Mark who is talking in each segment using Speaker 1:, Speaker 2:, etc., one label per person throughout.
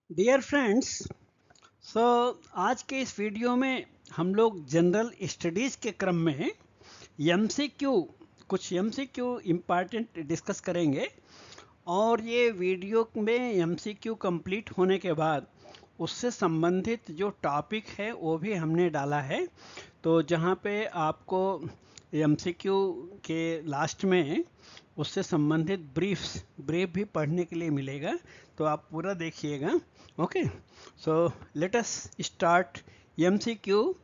Speaker 1: Dear friends, सो आज के इस वीडियो में हम लोग जनरल स्टडीज़ के क्रम में एमसीक्यू कुछ एमसीक्यू इम्पॉर्टेंट डिस्कस करेंगे। और ये वीडियो में एमसीक्यू कंप्लीट होने के बाद उससे संबंधित जो टॉपिक है वो भी हमने डाला है। तो जहाँ पे आपको एमसीक्यू के लास्ट में उससे संबंधित ब्रीफ भी पढ़ने के लिए मिलेगा, तो आप पूरा देखिएगा। Okay, so let us start MCQ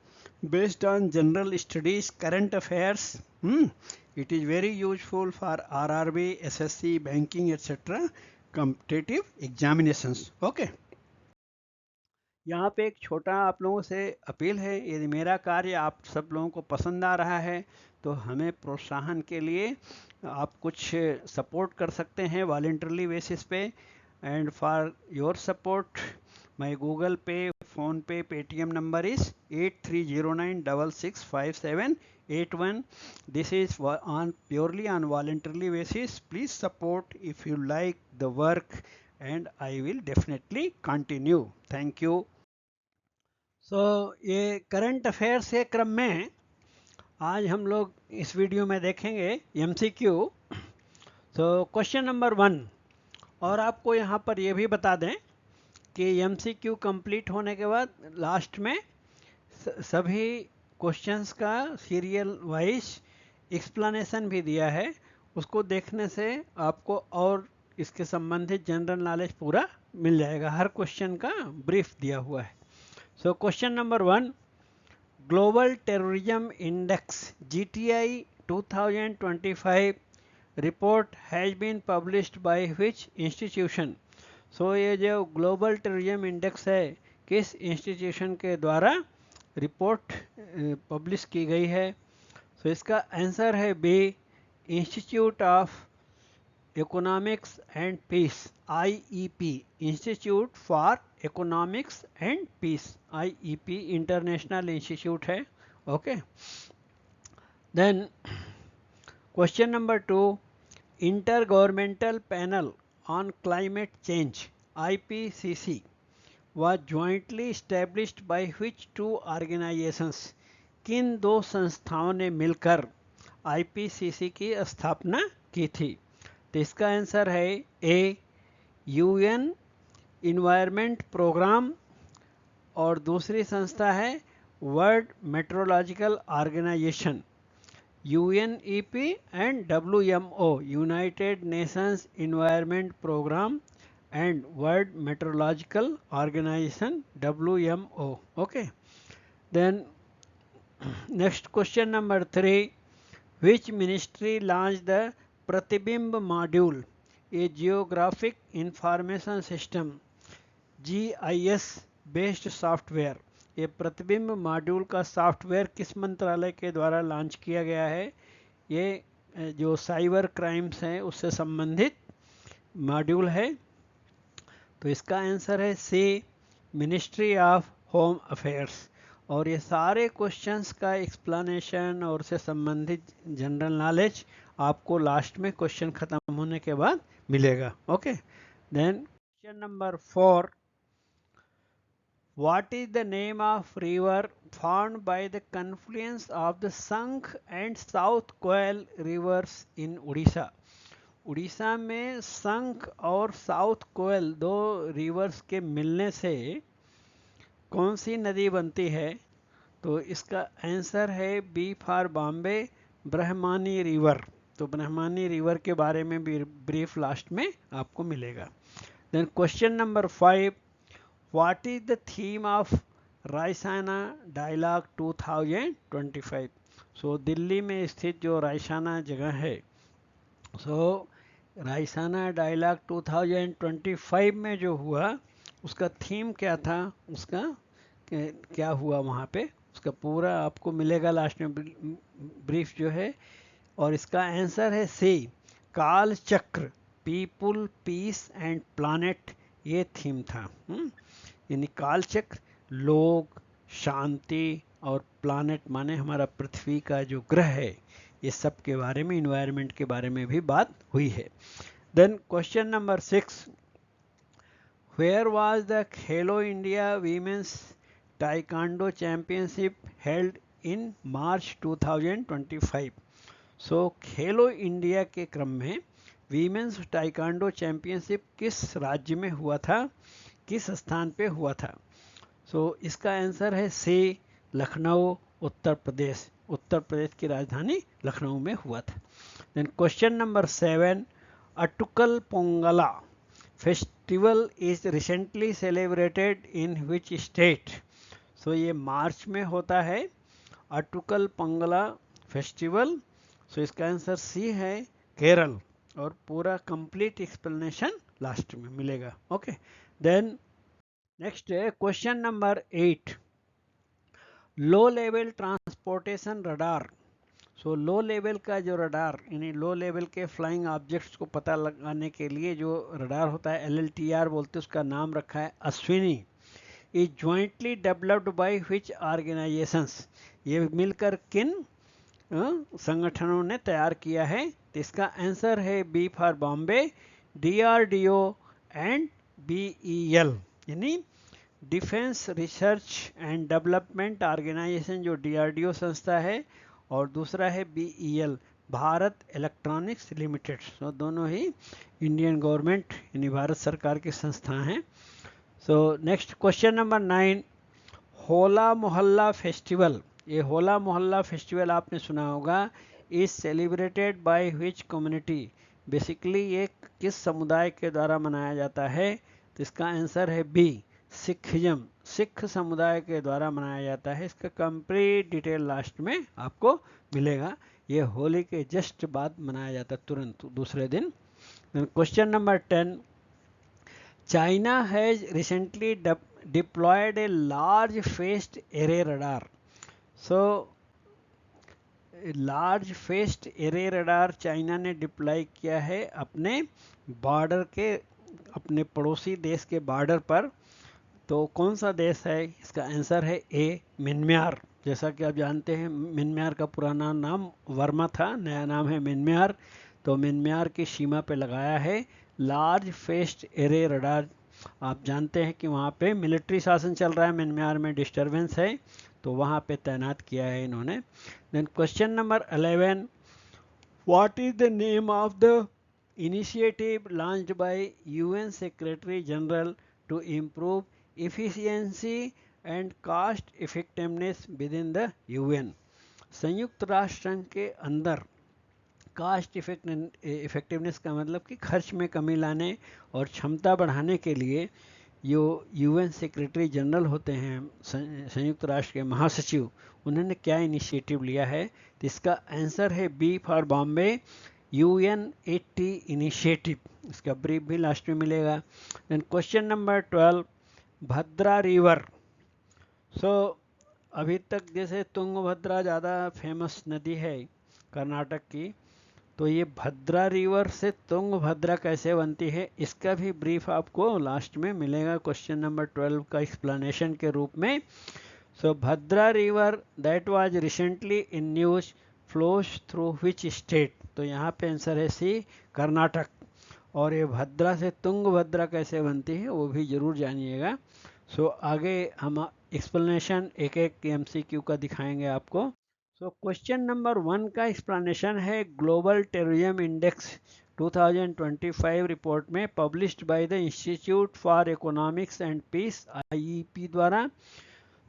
Speaker 1: based on general studies current affairs. It is very useful for RRB, SSC, banking, etc. competitive examinations. Okay. यहाँ पे एक छोटा आप लोगों से अपील है, यदि मेरा कार्य आप सब लोगों को पसंद आ रहा है तो हमें प्रोत्साहन के लिए आप कुछ सपोर्ट कर सकते हैं वॉलंटरली बेसिस पे। And for your support my Google पे, फोन पे, Paytm number is 8309665781। This is on purely on voluntarily basis. Please support if you like the work and I will definitely continue. Thank you. So ये current affairs के क्रम में आज हम लोग इस वीडियो में देखेंगे एमसीक्यू। तो क्वेश्चन नंबर 1, और आपको यहाँ पर ये भी बता दें कि एमसीक्यू कंप्लीट होने के बाद लास्ट में सभी क्वेश्चंस का सीरियल वाइज एक्सप्लेनेशन भी दिया है। उसको देखने से आपको और इसके संबंधित जनरल नॉलेज पूरा मिल जाएगा। हर क्वेश्चन का ब्रीफ दिया हुआ है। So question number 1, global terrorism index GTI 2025 report has been published by which institution. So ये जो ग्लोबल टेररिज्म इंडेक्स है किस इंस्टीट्यूशन के द्वारा रिपोर्ट पब्लिश की गई है। सो इसका आंसर है B, institute of economics and piece, IEP, institute for economics and piece, IEP international institute है। Okay, then question number 2, intergovernmental panel on climate change IPCC was jointly established by which two organizations। किन दो संस्थाओं ने मिलकर IPCC की स्थापना की थी। तो इसका आंसर है ए, UN इन्वायरमेंट प्रोग्राम, और दूसरी संस्था है world meteorological organisation, UNEP, and WMO, United Nations environment programme and world meteorological organisation, WMO। Okay, then next question number 3, which ministry launched the Pratibimb module, a geographic information system, GIS based software. ये Pratibimb module का software किस मंत्रालय के द्वारा launch किया गया है। ये जो साइबर क्राइम्स हैं उससे संबंधित मॉड्यूल है। तो इसका आंसर है C, Ministry of Home Affairs. और ये सारे क्वेश्चंस का एक्सप्लेनेशन और उससे संबंधित जनरल नॉलेज आपको लास्ट में क्वेश्चन खत्म होने के बाद मिलेगा। Okay, then question number 4, what is the name of river found by the confluence of the Sankh and South Koel rivers in Orissa. Orissa में संख और साउथ कोयल दो रिवर्स के मिलने से कौन सी नदी बनती है। तो इसका आंसर है B for Bombay, Brahmani river. तो ब्रह्मणी रिवर के बारे में भी ब्रीफ लास्ट में आपको मिलेगा। Then question number 5, what is the theme of Raisina dialogue 2025। सो दिल्ली में स्थित जो रायसाना जगह है, सो रायसाना डायलॉग 2025 में जो हुआ उसका थीम क्या था, उसका क्या हुआ वहाँ पे, उसका पूरा आपको मिलेगा लास्ट में ब्रीफ जो है। और इसका आंसर है सी, काल चक्र, पीपुल, पीस एंड प्लानेट, ये थीम था। यानी काल चक्र, लोग, शांति, और प्लानेट माने हमारा पृथ्वी का जो ग्रह है, ये सब के बारे में, इन्वायरमेंट के बारे में भी बात हुई है। Then question number 6, Where was the Khelo India Women's Taekwondo Championship held in March 2025? So Khelo India के क्रम में वीमेंस टाइकांडो चैंपियनशिप किस राज्य में हुआ था, किस स्थान पे हुआ था? सो इसका आंसर है सी, लखनऊ, उत्तर प्रदेश। उत्तर प्रदेश की राजधानी लखनऊ में हुआ था। Then question number 7, Attukal Pongala festival is recently celebrated in which state? So ये मार्च में होता है अटुकल पोंगला फेस्टिवल। सो इसका आंसर सी है, केरल। और पूरा कंप्लीट एक्सप्लेनेशन लास्ट में मिलेगा। ओके, देन नेक्स्ट है question number 8, low level transportation radar. So low level का जो रडार, यानी लो लेवल के फ्लाइंग ऑब्जेक्ट्स को पता लगाने के लिए जो रडार होता है, LLTR बोलते हैं, उसका नाम रखा है Ashwini. Is jointly developed by which organisations? ये मिलकर किन संगठनों ने तैयार किया है? तो इसका आंसर है B for Bombay, DRDO and BEL, यानी Defence Research and Development Organisation जो DRDO संस्था है, और दूसरा है BEL, Bharat Electronics Limited. So दोनों ही इंडियन गवर्नमेंट यानी भारत सरकार की संस्था हैं। सो नेक्स्ट क्वेश्चन नंबर 9, होला मोहल्ला फेस्टिवल। ये होला मोहल्ला फेस्टिवल आपने सुना होगा, is celebrated by which community? Basically ये किस समुदाय के द्वारा मनाया जाता है? तो इसका आंसर है बी, सिखिज्म, सिख समुदाय के द्वारा मनाया जाता है। इसका कंप्लीट डिटेल लास्ट में आपको मिलेगा। ये होली के जस्ट बाद मनाया जाता है, तुरंत दूसरे दिन। Question number 10, China has recently deployed a large phased array radar. So large phased array radar China ने डिप्लॉय किया है अपने बॉर्डर के, अपने पड़ोसी देश के बॉर्डर पर। तो कौन सा देश है? इसका आंसर है ए, म्यांमार। जैसा कि आप जानते हैं म्यांमार का पुराना नाम वर्मा था, नया नाम है म्यांमार। तो म्यांमार की सीमा पे लगाया है लार्ज फेस्ड एरे रडार। आप जानते हैं कि वहाँ पे मिलिट्री शासन चल रहा है, म्यांमार में डिस्टर्बेंस है, तो वहाँ पे तैनात किया है इन्होंने। Then question number 11, what is the name of the initiative launched by UN secretary general to improve efficiency and cost effectiveness within the UN? संयुक्त राष्ट्र संघ के अंदर कास्ट इफेक्टिवनेस का मतलब कि खर्च में कमी लाने और क्षमता बढ़ाने के लिए जो UN सेक्रेटरी जनरल होते हैं, संयुक्त राष्ट्र के महासचिव, उन्होंने क्या इनिशिएटिव लिया है? तो इसका आंसर है B for Bombay, UN80 initiative. इसका ब्रीफ भी लास्ट में मिलेगा। Then question number 12, Bhadra river. So अभी तक जैसे तुंगभद्रा ज़्यादा फेमस नदी है कर्नाटक की, तो ये भद्रा रिवर से तुंगभद्रा कैसे बनती है, इसका भी ब्रीफ आपको लास्ट में मिलेगा क्वेश्चन नंबर 12 का एक्सप्लेनेशन के रूप में। So Bhadra river that was recently in news flows through which state? तो यहाँ पे आंसर है सी, कर्नाटक। और ये भद्रा से तुंगभद्रा कैसे बनती है वो भी जरूर जानिएगा। सो आगे हम एक्सप्लेनेशन एक एक MCQ का दिखाएंगे आपको। सो क्वेश्चन नंबर 1 का एक्सप्लेनेशन है, ग्लोबल टेररिज्म इंडेक्स 2025 रिपोर्ट में published by the Institute for economics and piece IEP द्वारा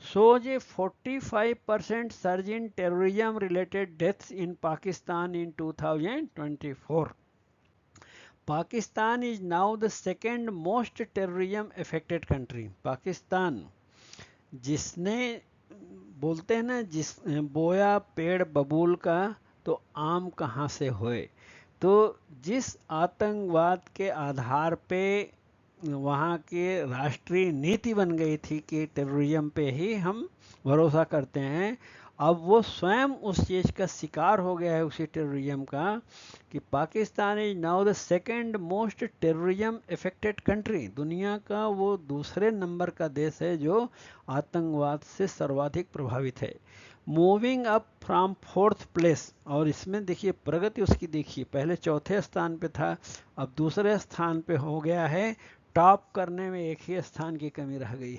Speaker 1: shows a 45% surge in terrorism related deaths in Pakistan in 2024. Pakistan is now the second most terrorism affected country. Pakistan, जिसने बोलते हैं ना, जिस बोया पेड़ बबूल का तो आम कहाँ से होए, तो जिस आतंकवाद के आधार पे वहाँ के राष्ट्रीय नीति बन गई थी कि टेररिज्म पे ही हम भरोसा करते हैं, अब वो स्वयं उस चीज़ का शिकार हो गया है, उसी टेररिज्म का, कि Pakistan is now the second most terrorism affected country. दुनिया का वो दूसरे नंबर का देश है जो आतंकवाद से सर्वाधिक प्रभावित है, moving up from 4th place. और इसमें देखिए प्रगति उसकी, देखिए पहले 4थे स्थान पे था, अब दूसरे स्थान पे हो गया है टॉप करने में एक ही स्थान की कमी रह गई।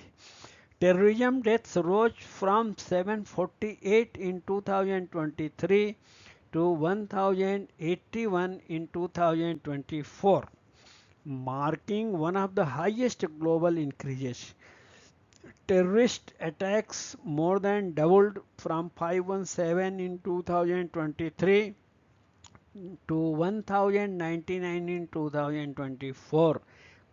Speaker 1: Terrorism deaths rose from 748 in 2023 to 1081 in 2024, marking one of the highest global increases. Terrorist attacks more than doubled from 517 in 2023 to 1099 in 2024,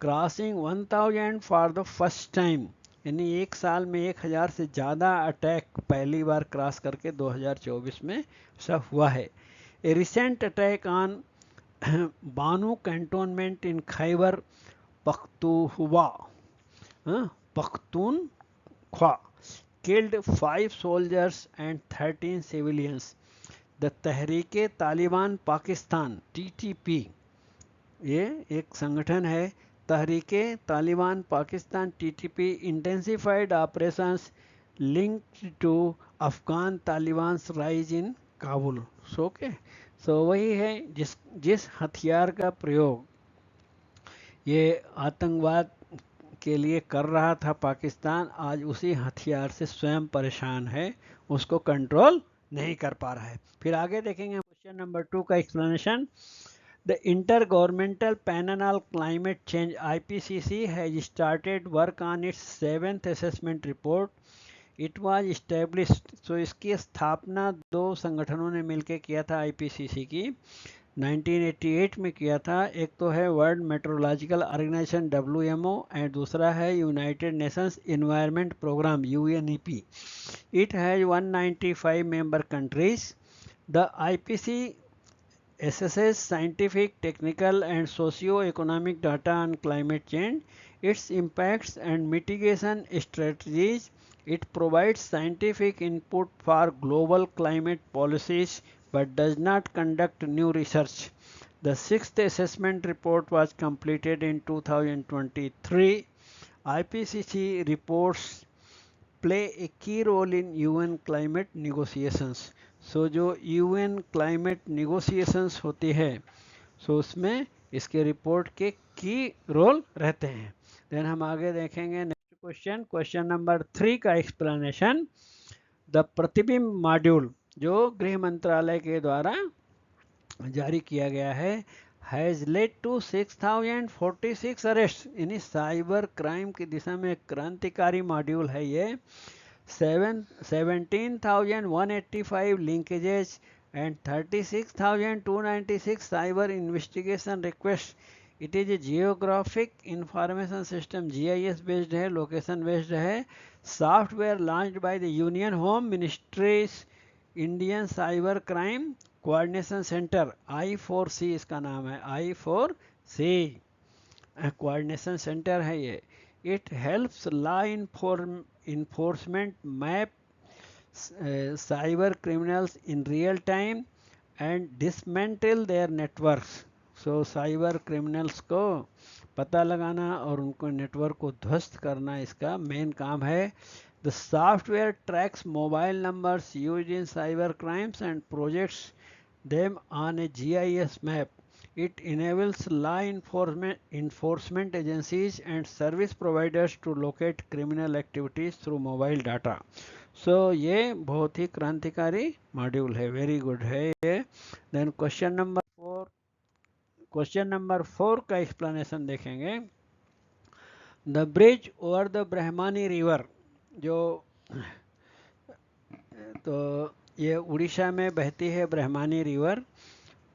Speaker 1: crossing 1000 for the first time. यानी एक साल में 1000 से ज़्यादा अटैक पहली बार क्रॉस करके 2024 में सब हुआ है। A recent attack on Bannu cantonment in Khyber Pakhtunkhwa Pakhtunkhwa killed 5 soldiers and 13 civilians. The Tehreek-e Taliban Pakistan TTP, ये एक संगठन है, Tehreek-e Taliban Pakistan TTP intensified operations linked to Afghan Taliban's rise in Kabul. So वही है जिस हथियार का प्रयोग ये आतंकवाद के लिए कर रहा था पाकिस्तान, आज उसी हथियार से स्वयं परेशान है, उसको कंट्रोल नहीं कर पा रहा है। फिर आगे देखेंगे क्वेश्चन नंबर 2 का explanation. The intergovernmental panel on climate change IPCC has started work on its 7th assessment report. It was established, so इसकी स्थापना 2 संगठनों ने मिलकर किया था IPCC की, 1988 में किया था। एक तो है world meteorological organisation WMO and दूसरा है United Nations Environment Programme UNEP। It has 195 member countries. The IPCC assesses scientific, technical and socio-economic data on climate change, its impacts and mitigation strategies. It provides scientific input for global climate policies but does not conduct new research. The 6th assessment report was completed in 2023. IPCC reports play a key role in UN climate negotiations. सो जो UN climate negotiations होती है, सो उसमें इसके report के की role रहते हैं। Then हम आगे देखेंगे नेक्स्ट क्वेश्चन नंबर 3 का एक्सप्लेनेशन। द प्रतिबिंब मॉड्यूल जो गृह मंत्रालय के द्वारा जारी किया गया है हैज़ लेड टू 6046 अरेस्ट। यानी साइबर क्राइम की दिशा में क्रांतिकारी मॉड्यूल है ये। 17,185 linkages and 36,296 cyber investigation requests. It is a geographic information system, GIS based है, location based है, software launched by the Union Home Ministry's Indian Cyber Crime Coordination Center, I4C इसका नाम है, I4C कोऑर्डिनेशन सेंटर है ये। It helps law enforcement map cyber criminals in real time and dismantle their networks. So cyber criminals को पता लगाना और उनको नेटवर्क को ध्वस्त करना इसका मेन काम है। The software tracks mobile numbers used in cyber crimes and projects them on a GIS map. It enables law enforcement agencies and service providers to locate criminal activities through mobile data. So ये बहुत ही क्रांतिकारी module है, very good है ये। Then question number 4 का explanation देखेंगे। The bridge over the Brahmani river, जो तो ये उड़ीसा में बहती है Brahmani river,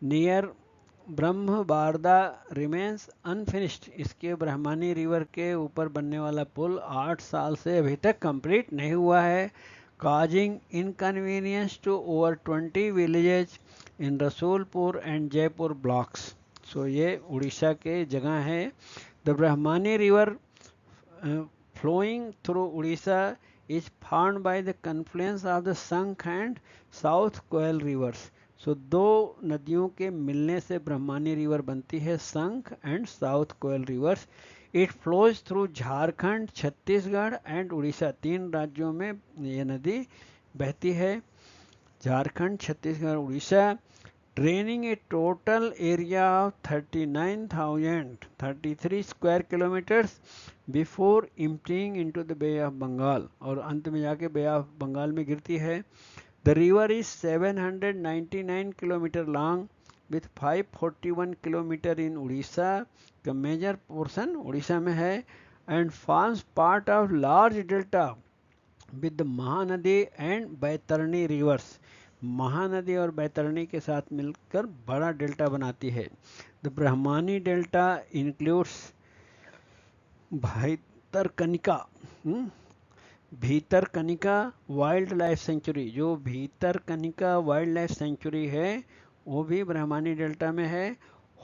Speaker 1: near Brahmabarada remains unfinished. इसके ब्रह्मानी रिवर के ऊपर बनने वाला पुल 8 साल से अभी तक कंप्लीट नहीं हुआ है, causing inconvenience to over 20 villages in Rasulpur and Jaipur blocks. So ये उड़ीसा के जगह है। The Brahmani river flowing through Odisha is formed by the confluence of the Sank and South Koel rivers. So दो नदियों के मिलने से ब्रह्मानी रिवर बनती है, Sankh and South Koel rivers. It flows through Jharkhand, Chhattisgarh and Orissa, 3 राज्यों में ये नदी बहती है, Jharkhand, Chhattisgarh, Orissa. draining a total area of 39,033 square kilometers before emptying into the Bay of Bengal, और अंत में जाके बे ऑफ बंगाल में गिरती है. The river is 799 km long with 541 km in Odisha. The major portion Orissa में है and forms part of large delta with the Mahanadi and Baitarani rivers. Mahanadi और बैतरणी के साथ मिलकर बड़ा डेल्टा बनाती है. The Brahmani delta includes Bhitarkanika, Bhitarkanika wild life sanctuary. जो भीतरकनिका वाइल्ड लाइफ सेंचुरी है वो भी ब्रह्मानी डेल्टा में है.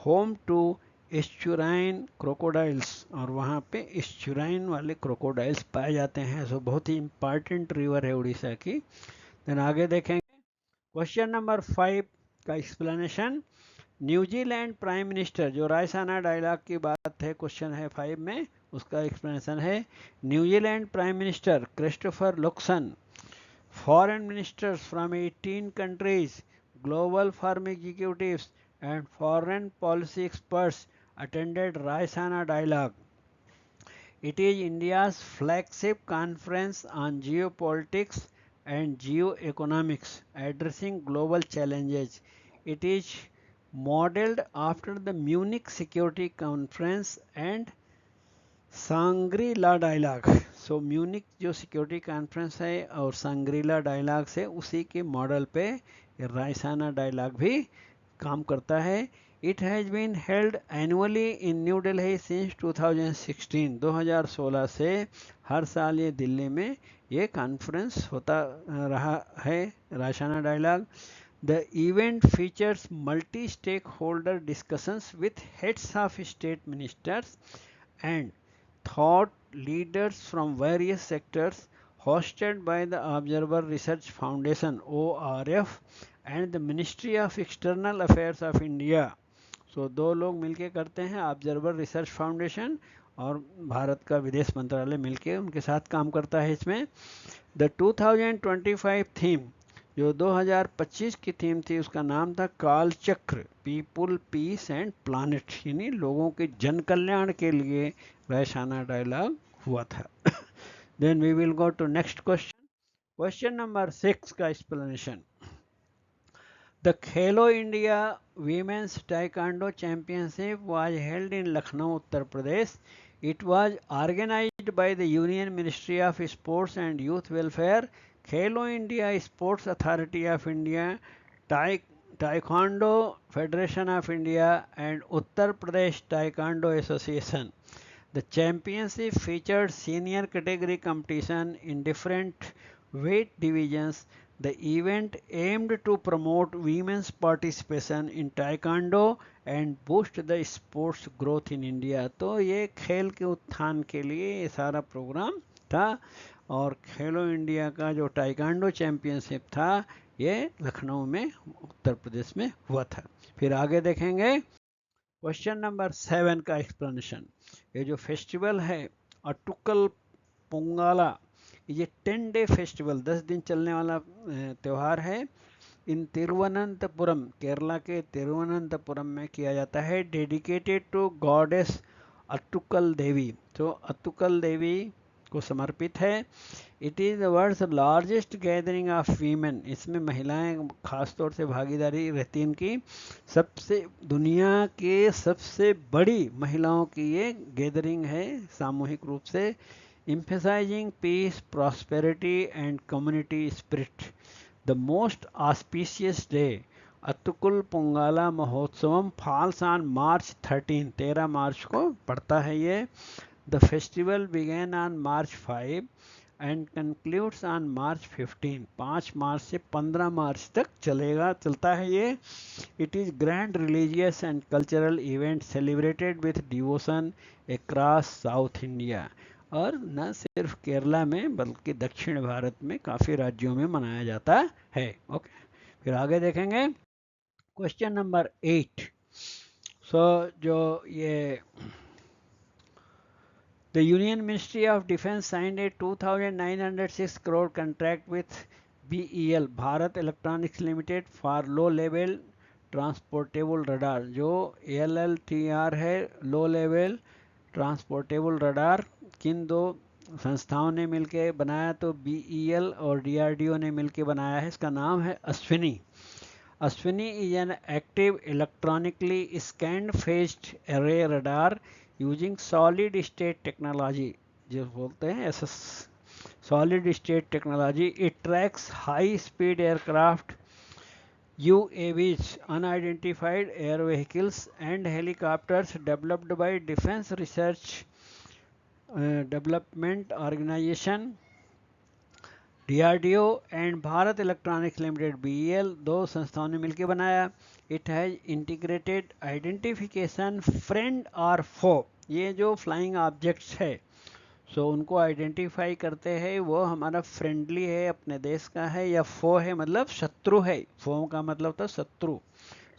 Speaker 1: होम टू एस्चुराइन क्रोकोडाइल्स, और वहाँ पे एस्चुराइन वाले क्रोकोडाइल्स पाए जाते हैं. सो बहुत ही इंपॉर्टेंट रिवर है उड़ीसा की. देन आगे देखेंगे क्वेश्चन नंबर 5 का एक्सप्लेनेशन. न्यूजीलैंड प्राइम मिनिस्टर, जो रायसाना डायलॉग की बात है क्वेश्चन है 5 में, उसका एक्सप्लेनेशन है. New Zealand prime minister Christopher Luxon, foreign ministers from 18 countries, global firm executives and foreign policy experts attended Raisana Dialogue. It is India's flagship conference on geopolitics and geoeconomics addressing global challenges. It is modeled after the Munich Security Conference and Shangri-La dialogue. So Munich जो security conference है और Shangrila dialogue से उसी के model पे रायसाना dialogue भी काम करता है. It has been held annually in New Delhi since 2016. 2016 से हर साल ये दिल्ली में ये कॉन्फ्रेंस होता रहा है, Raisina dialogue. The event features multi stakeholder discussions with heads of state ministers and thought leaders from various sectors, hosted by the Observer Research Foundation ORF and the Ministry of External Affairs of India. So दो लोग मिलके करते हैं, observer research foundation और भारत का विदेश मंत्रालय मिलके उनके साथ काम करता है इसमें. द 2025 थीम, जो 2025 की थीम थी, उसका नाम था काल चक्र, पीपुल पीस एंड प्लानिट, यानी लोगों के जन कल्याण के लिए रायसाना डायलॉग हुआ था. Then we will go to next question. Question number 6 का explanation. The Khelo India women's taekwondo championship was held in Lucknow, Uttar Pradesh. It was organized by the Union Ministry of Sports and Youth Welfare, Khelo India Sports Authority of India, Taekwondo Federation of India and Uttar Pradesh Taekwondo Association. The championship featured senior category competition in different weight divisions. The event aimed to promote women's participation in taekwondo and boost the sports growth in India. तो ये खेल के उत्थान के लिए ये सारा programme था. और खेलो इंडिया का जो टाइकांडो चैंपियनशिप था ये लखनऊ में उत्तर प्रदेश में हुआ था. फिर आगे देखेंगे क्वेश्चन नंबर 7 का एक्सप्लेनेशन. ये जो फेस्टिवल है अटुकल पोंगाला, ये 10 डे फेस्टिवल, 10 दिन चलने वाला त्यौहार है. इन तिरुवनंतपुरम, केरला के तिरुवनंतपुरम में किया जाता है. Dedicated to goddess Attukal Devi, तो अटुकल देवी को समर्पित है. It is the world's largest gathering of women, इसमें महिलाएं खास तौर से भागीदारी रहती इनकी. सबसे दुनिया के सबसे बड़ी महिलाओं की ये गैदरिंग है सामूहिक रूप से. emphasizing peace, prosperity and community spirit. The most auspicious day, अतुकुल Pongala महोत्सवम, falls on March 13, 13 मार्च को पड़ता है ये. The festival began on March 5 and concludes on March 15. 5 मार्च से 15 मार्च तक चलता है ये. It is grand religious and cultural event celebrated with devotion across South India. और न सिर्फ केरला में बल्कि दक्षिण भारत में काफ़ी राज्यों में मनाया जाता है. ओके, फिर आगे देखेंगे क्वेश्चन नंबर 8. सो जो ये the union ministry of defence signed A 2906 crore contract with BEL, Bharat Electronics limited, for low level transportable radar, जो LLTR है, लो लेवल ट्रांसपोर्टेबल रडार, किन दो संस्थाओं ने मिलकर बनाया? तो BEL और DRDO ने मिलकर बनाया है। इसका नाम है Ashwini. Ashwini is an active electronically scanned phased array radar using solid state technology, जो बोलते हैं SS solid state technology. It tracks high speed aircraft, UAVs, unidentified air vehicles and helicopters developed by Defense Research Development Organization DRDO and Bharat Electronics limited BEL, दो संस्थाओं ने मिलकर बनाया। It has integrated identification friend और फो, ये जो flying objects है सो उनको आइडेंटिफाई करते हैं, वो हमारा फ्रेंडली है, अपने देश का है, या फो है मतलब शत्रु है। फो का मतलब था शत्रु,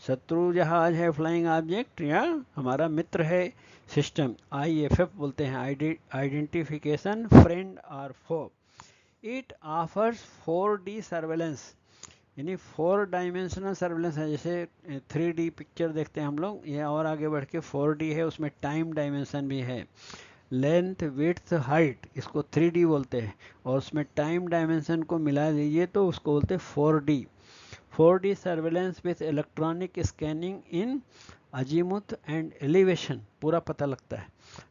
Speaker 1: शत्रु जहाज है फ्लाइंग ऑब्जेक्ट, या हमारा मित्र है सिस्टम। IFF बोलते हैं, आइडेंटिफिकेशन फ्रेंड और फो। इट ऑफर्स 4D सर्वेलेंस, यानी 4 डायमेंशनल सर्वेलेंस है। जैसे 3D पिक्चर देखते हैं हम लोग, ये और आगे बढ़ के 4D है, उसमें टाइम डायमेंशन भी है। लेंथ, विड्थ, हाइट, इसको 3D बोलते हैं, और उसमें टाइम डायमेंशन को मिला दीजिए तो उसको बोलते हैं 4D। 4D surveillance with electronic scanning in azimuth and elevation, पूरा पता लगता है।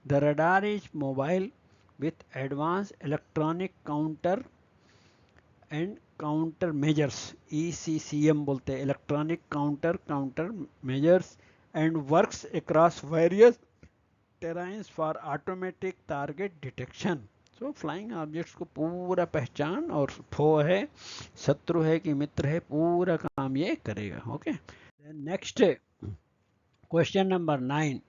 Speaker 1: The radar is mobile with advanced electronic counter and counter measures, ECCM बोलते हैं, electronic counter measures, and works across various terrains for automatic target detection. So flying objects को पूरा पहचान, और फो है, शत्रु है कि मित्र है, पूरा काम ये करेगा। Okay, next question number 9।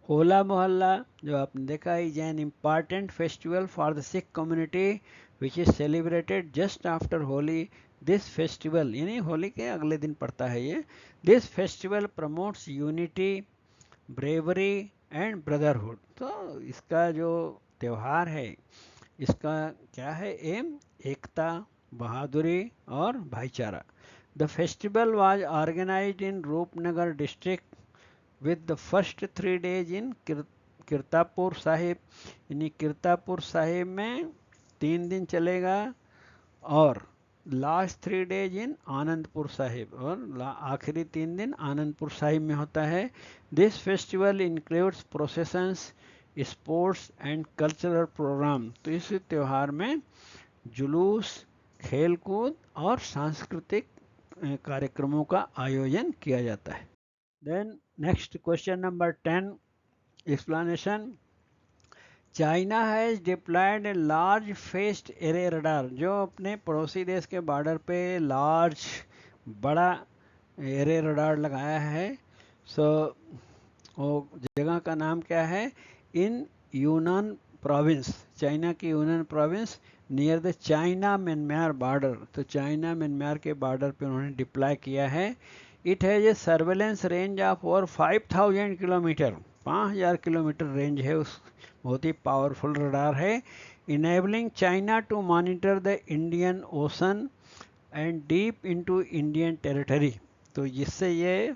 Speaker 1: होला मोहल्ला, जो आपने देखा, is an important festival for the Sikh community which is celebrated just after Holi. This festival, यानी होली के अगले दिन पड़ता है ये। This festival promotes unity, bravery and brotherhood. तो इसका जो त्यौहार है, इसका क्या है एम? एकता, बहादुरी और भाईचारा। The festival was organised in Rupnagar district with the first 3 days in Kiratpur Sahib, यानी किरतापुर साहिब में 3 दिन चलेगा, और last 3 days in Anandpur Sahib, और आखिरी 3 दिन आनंदपुर साहिब में होता है। This festival includes processions, sports and cultural programme. तो इस त्यौहार में जुलूस, खेलकूद और सांस्कृतिक कार्यक्रमों का आयोजन किया जाता है। Then next question number 10, explanation. China has deployed a large phased array radar, जो अपने पड़ोसी देश के बॉर्डर पे लार्ज, बड़ा एरे रडार लगाया है। वो जगह का नाम क्या है? इन यूनान प्रोविंस, चाइना की Yunnan province, near the China Myanmar border. तो चाइना म्यांमार के बॉर्डर पे उन्होंने डिप्लॉय किया है। It has a surveillance range of over 5000 kilometre, 5000 kilometre range है उस, बहुत ही पावरफुल रडार है। Enabling China to monitor the Indian Ocean and deep into Indian territory. तो जिससे ये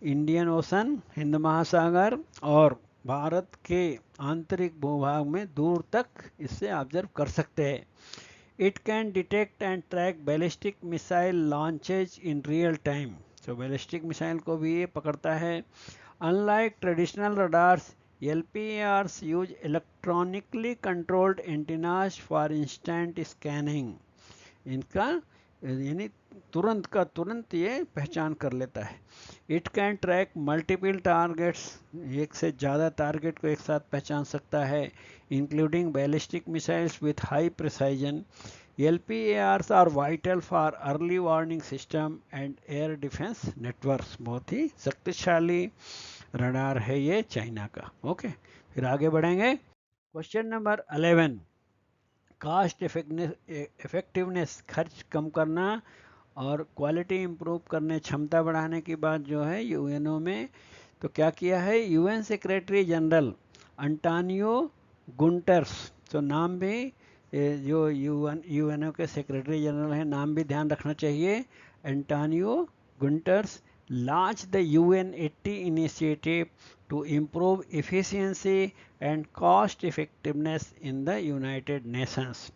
Speaker 1: इंडियन ओशन, हिंद महासागर, और भारत के आंतरिक भूभाग में दूर तक इससे ऑब्जर्व कर सकते हैं। It can detect and track ballistic missile launches in real time. तो बैलिस्टिक मिसाइल को भी ये पकड़ता है। Unlike traditional radars, LPARs use electronically controlled antennas for instant scanning. इनका यानी तुरंत का तुरंत ये पहचान कर लेता है। It can track multiple targets, एक से ज़्यादा टारगेट को एक साथ पहचान सकता है, including ballistic missiles with high precision. LPARs are vital for early warning system and air defence networks. बहुत ही शक्तिशाली रडार है ये चाइना का। ओके, फिर आगे बढ़ेंगे। क्वेश्चन नंबर 11, कास्ट इफेक्टिवनेस, खर्च कम करना और क्वालिटी इम्प्रूव करने, क्षमता बढ़ाने की बात जो है यूएनओ में, तो क्या किया है? UN सेक्रेटरी जनरल अंटानियो गुंटर्स, तो नाम भी जो यूएनओ के सेक्रेटरी जनरल हैं, नाम भी ध्यान रखना चाहिए, एंटानियो गुंटर्स launched the UN80 initiative to improve efficiency and cost effectiveness in the United Nations.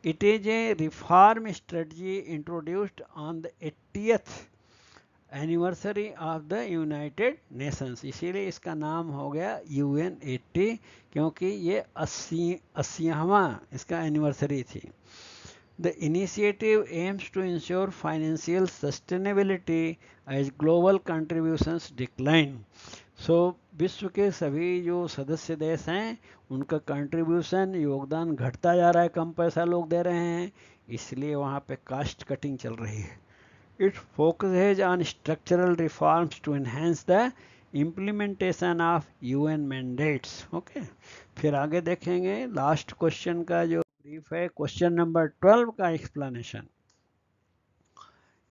Speaker 1: It is a reform strategy introduced on the 80th anniversary of the United Nations, इसीलिए इसका नाम हो गया UN80, क्योंकि ये 80वां इसका एनिवर्सरी थी. The initiative aims to ensure financial sustainability as global contributions decline. So विश्व के सभी जो सदस्य देश हैं उनका कंट्रीब्यूशन योगदान घटता जा रहा है, कम पैसा लोग दे रहे हैं, इसलिए वहाँ पे कास्ट कटिंग चल रही है. It focuses on structural reforms to enhance the implementation of UN mandates. Okay. फिर आगे देखेंगे लास्ट क्वेश्चन का जो ब्रीफ है, क्वेश्चन नंबर 12 का एक्सप्लेनेशन.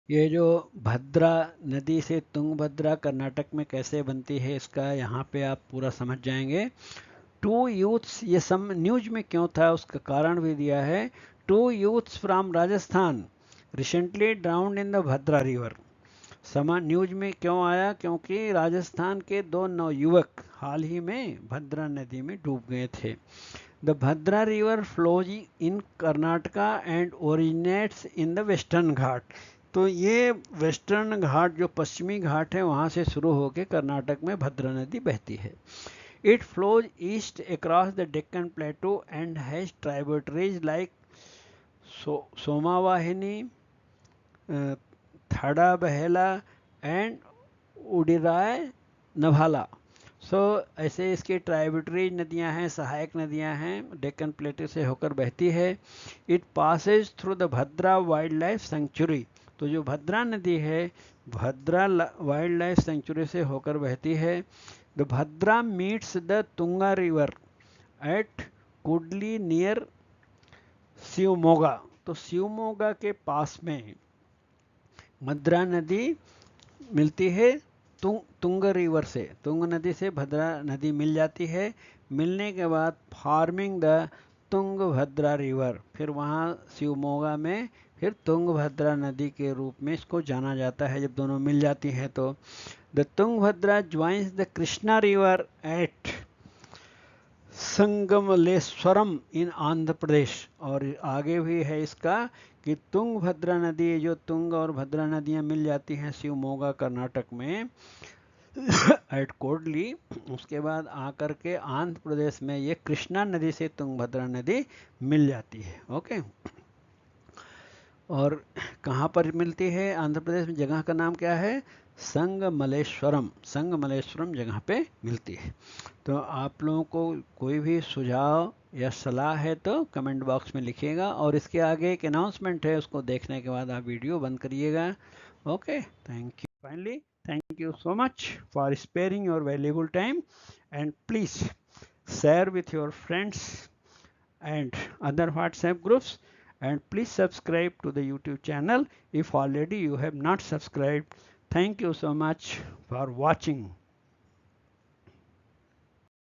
Speaker 1: ये जो भद्रा नदी से तुंगभद्रा कर्नाटक में कैसे बनती है इसका यहाँ पे आप पूरा समझ जाएंगे. 2 यूथ्स, ये सब न्यूज में क्यों था उसका कारण भी दिया है. 2 youths from Rajasthan recently drowned in the Bhadra river. समा न्यूज में क्यों आया, क्योंकि राजस्थान के 2 नवयुवक हाल ही में भद्रा नदी में डूब गए थे. The Bhadra river flows in Karnataka and originates in the western Ghat. तो ये वेस्टर्न घाट जो पश्चिमी घाट है वहाँ से शुरू होकर कर्नाटक में भद्रा नदी बहती है. It flows east across the Deccan plateau and has tributaries like Somavahini, Thadabehalla and उडिराय नभाला. सो ऐसे इसकी ट्राइब्यूटरी नदियां हैं, सहायक नदियां हैं, डेक्कन प्लेटो से होकर बहती है. It Passage through the Bhadra wild life sanctuary. तो जो भद्रा नदी है भद्रा वाइल्ड लाइफ सेंचुरी से होकर बहती है. The Bhadra meets the Tunga river at Kudli near Shivamogga. तो शिवमोगा के पास में भद्रा नदी मिलती है तुंग रिवर से, तुंग नदी से भद्रा नदी मिल जाती है. मिलने के बाद फार्मिंग द तुंगभद्रा रिवर, फिर वहाँ शिवमोगा में फिर तुंगभद्रा नदी के रूप में इसको जाना जाता है जब दोनों मिल जाती हैं. तो the Tungabhadra joins the Krishna river at Sangameshwaram in Andhra Pradesh. और आगे भी है इसका कि तुंगभद्रा नदी, जो तुंग और भद्रा नदियाँ मिल जाती हैं शिवमोगा कर्नाटक में एट कोडली, उसके बाद आकर के आंध्र प्रदेश में ये कृष्णा नदी से तुंगभद्रा नदी मिल जाती है. ओके. और कहाँ पर मिलती है आंध्र प्रदेश में, जगह का नाम क्या है, संगमलेश्वरम. संगमलेश्वरम जगह पे मिलती है. तो आप लोगों को कोई भी सुझाव या सलाह है तो कमेंट बॉक्स में लिखिएगा. और इसके आगे एक अनाउंसमेंट है, उसको देखने के बाद आप वीडियो बंद करिएगा. Okay, thank you. Finally thank you so much for sparing your valuable time, and please share with your friends and other WhatsApp groups, and please subscribe to the YouTube channel if already you have not subscribed. Thank you so much for watching.